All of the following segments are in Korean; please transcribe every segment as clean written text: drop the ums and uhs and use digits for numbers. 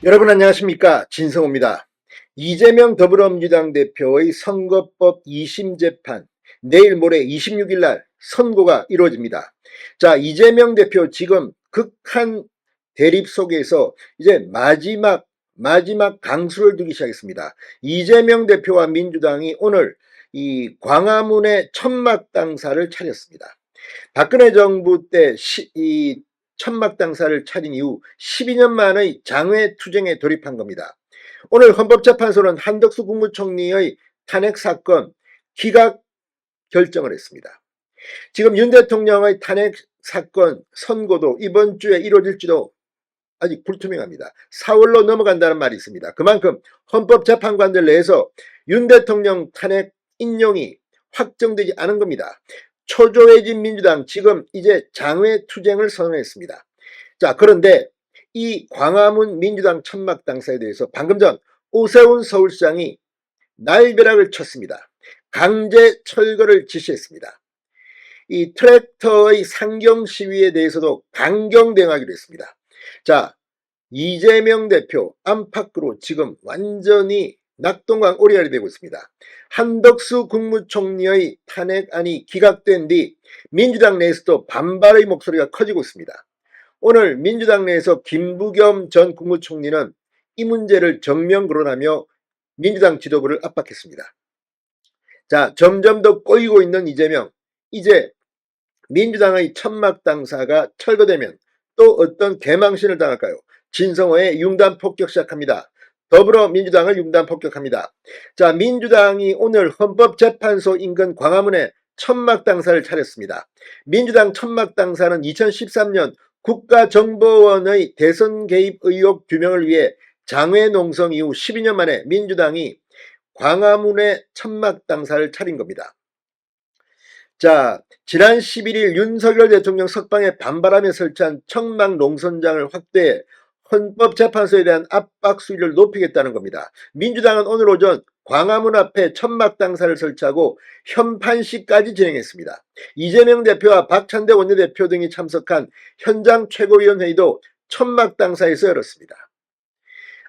여러분 안녕하십니까, 진성호입니다. 이재명 더불어민주당 대표의 선거법 2심 재판 내일 모레 26일 날 선고가 이루어집니다. 자, 이재명 대표 지금 극한 대립 속에서 이제 마지막 강수를 두기 시작했습니다. 이재명 대표와 민주당이 오늘 이 광화문에 천막 당사를 차렸습니다. 박근혜 정부 때 이 천막 당사를 차린 이후 12년 만의 장외투쟁에 돌입한 겁니다. 오늘 헌법재판소는 한덕수 국무총리의 탄핵 사건 기각 결정을 했습니다. 지금 윤 대통령의 탄핵 사건 선고도 이번 주에 이루어질지도 아직 불투명합니다. 4월로 넘어간다는 말이 있습니다. 그만큼 헌법재판관들 내에서 윤 대통령 탄핵 인용이 확정되지 않은 겁니다. 초조해진 민주당 지금 이제 장외투쟁을 선언했습니다. 자, 그런데 이 광화문 민주당 천막 당사에 대해서 방금 전 오세훈 서울시장이 날벼락을 쳤습니다. 강제 철거를 지시했습니다. 이 트랙터의 상경 시위에 대해서도 강경 대응하기로 했습니다. 자, 이재명 대표 안팎으로 지금 완전히 낙동강 오리알이 되고 있습니다. 한덕수 국무총리의 탄핵안이 기각된 뒤 민주당 내에서도 반발의 목소리가 커지고 있습니다. 오늘 민주당 내에서 김부겸 전 국무총리는 이 문제를 정면 거론하며 민주당 지도부를 압박했습니다. 자, 점점 더 꼬이고 있는 이재명, 이제 민주당의 천막 당사가 철거되면 또 어떤 개망신을 당할까요? 진성호의 융단 폭격 시작합니다. 더불어민주당을 융단 폭격합니다. 자, 민주당이 오늘 헌법재판소 인근 광화문에 천막 당사를 차렸습니다. 민주당 천막 당사는 2013년 국가정보원의 대선 개입 의혹 규명을 위해 장외 농성 이후 12년 만에 민주당이 광화문에 천막 당사를 차린 겁니다. 자, 지난 11일 윤석열 대통령 석방에 반발하며 설치한 천막 농선장을 확대해 헌법재판소에 대한 압박 수위를 높이겠다는 겁니다. 민주당은 오늘 오전 광화문 앞에 천막 당사를 설치하고 현판식까지 진행했습니다. 이재명 대표와 박찬대 원내대표 등이 참석한 현장 최고위원회의도 천막 당사에서 열었습니다.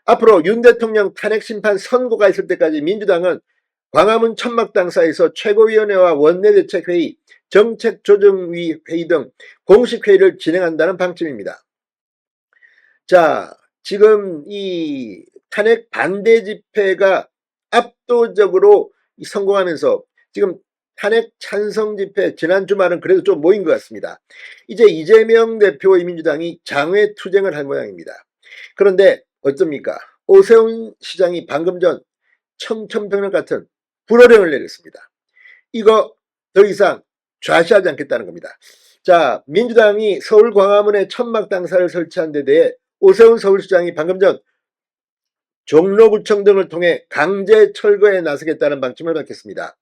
앞으로 윤 대통령 탄핵 심판 선고가 있을 때까지 민주당은 광화문 천막 당사에서 최고위원회와 원내대책회의, 정책조정위 회의 등 공식 회의를 진행한다는 방침입니다. 자, 지금 이 탄핵 반대 집회가 압도적으로 성공하면서 지금 탄핵 찬성 집회 지난 주말은 그래도 좀 모인 것 같습니다. 이제 이재명 대표의 민주당이 장외투쟁을 할 모양입니다. 그런데 어쩝니까? 오세훈 시장이 방금 전 청천벽력 같은 불호령을 내렸습니다. 이거 더 이상 좌시하지 않겠다는 겁니다. 자, 민주당이 서울 광화문에 천막 당사를 설치한 데 대해 오세훈 서울시장이 방금 전 종로구청 등을 통해 강제 철거에 나서겠다는 방침을 밝혔습니다.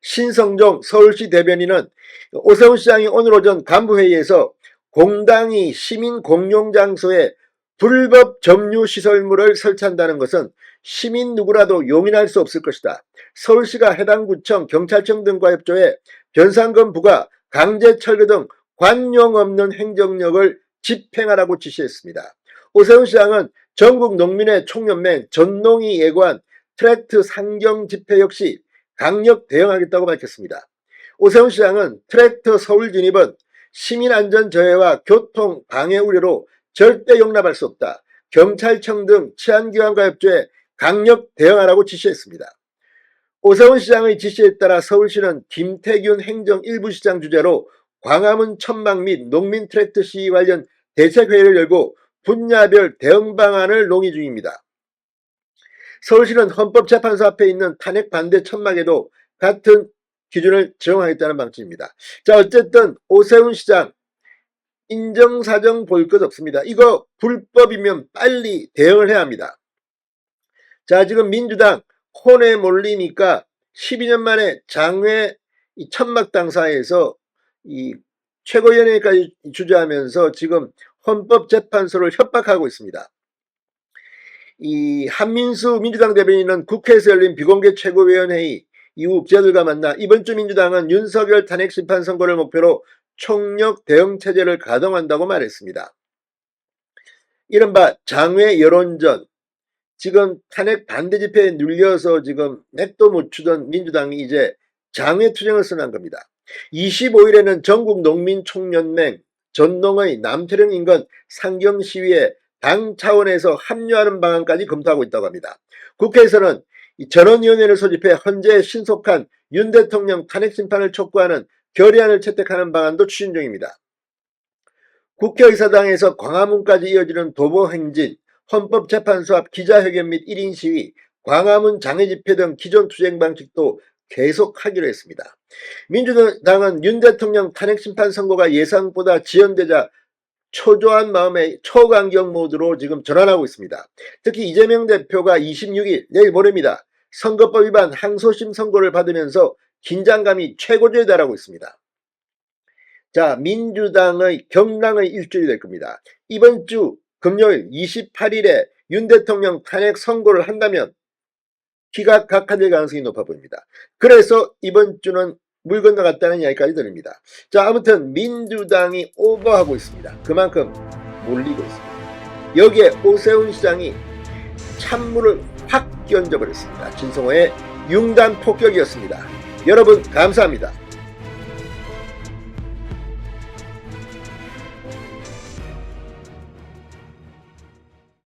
신성종 서울시 대변인은 오세훈 시장이 오늘 오전 간부회의에서 공당이 시민 공용장소에 불법 점유시설물을 설치한다는 것은 시민 누구라도 용인할 수 없을 것이다. 서울시가 해당 구청, 경찰청 등과 협조해 변상금 부과, 강제 철거 등 관용 없는 행정력을 집행하라고 지시했습니다. 오세훈 시장은 전국 농민의 총연맹 전농이 예고한 트랙트 상경 집회 역시 강력 대응하겠다고 밝혔습니다. 오세훈 시장은 트랙터 서울 진입은 시민안전 저해와 교통 방해 우려로 절대 용납할 수 없다. 경찰청 등 치안기관과 협조해 강력 대응하라고 지시했습니다. 오세훈 시장의 지시에 따라 서울시는 김태균 행정 일부시장 주재로 광화문 천막 및 농민 트랙터 시위 관련 대책회의를 열고 분야별 대응 방안을 논의 중입니다. 서울시는 헌법재판소 앞에 있는 탄핵 반대 천막에도 같은 기준을 적용하겠다는 방침입니다. 자, 어쨌든 오세훈 시장 인정사정 볼 것 없습니다. 이거 불법이면 빨리 대응을 해야 합니다. 자, 지금 민주당 혼에 몰리니까 12년 만에 장외 천막 당사에서 이 최고위원회까지 주재하면서 지금 헌법재판소를 협박하고 있습니다. 이 한민수 민주당 대변인은 국회에서 열린 비공개 최고위원회의 이후 기자들과 만나 이번 주 민주당은 윤석열 탄핵 심판 선고를 목표로 총력 대응 체제를 가동한다고 말했습니다. 이른바 장외 여론전, 지금 탄핵 반대 집회에 눌려서 지금 맥도 못 추던 민주당이 이제 장외 투쟁을 선언한 겁니다. 25일에는 전국농민총연맹 전농의 남태령 인근 상경 시위에 당 차원에서 합류하는 방안까지 검토하고 있다고 합니다. 국회에서는 전원위원회를 소집해 헌재의 신속한 윤 대통령 탄핵 심판을 촉구하는 결의안을 채택하는 방안도 추진 중입니다. 국회의사당에서 광화문까지 이어지는 도보행진, 헌법재판소 앞 기자회견 및 1인 시위, 광화문 장외집회 등 기존 투쟁 방식도 계속하기로 했습니다. 민주당은 윤 대통령 탄핵심판 선고가 예상보다 지연되자 초조한 마음에 초강경 모드로 지금 전환하고 있습니다. 특히 이재명 대표가 26일 내일 모레입니다. 선거법 위반 항소심 선고를 받으면서 긴장감이 최고조에 달하고 있습니다. 자, 민주당의 경랑의 일주일이 될 겁니다. 이번 주 금요일 28일에 윤 대통령 탄핵 선고를 한다면 기각될 가능성이 높아 보입니다. 그래서 이번 주는 물 건너갔다는 이야기까지 들립니다. 자, 아무튼 민주당이 오버하고 있습니다. 그만큼 몰리고 있습니다. 여기에 오세훈 시장이 찬물을 확 끼얹어 버렸습니다. 진성호의 융단 폭격이었습니다. 여러분 감사합니다.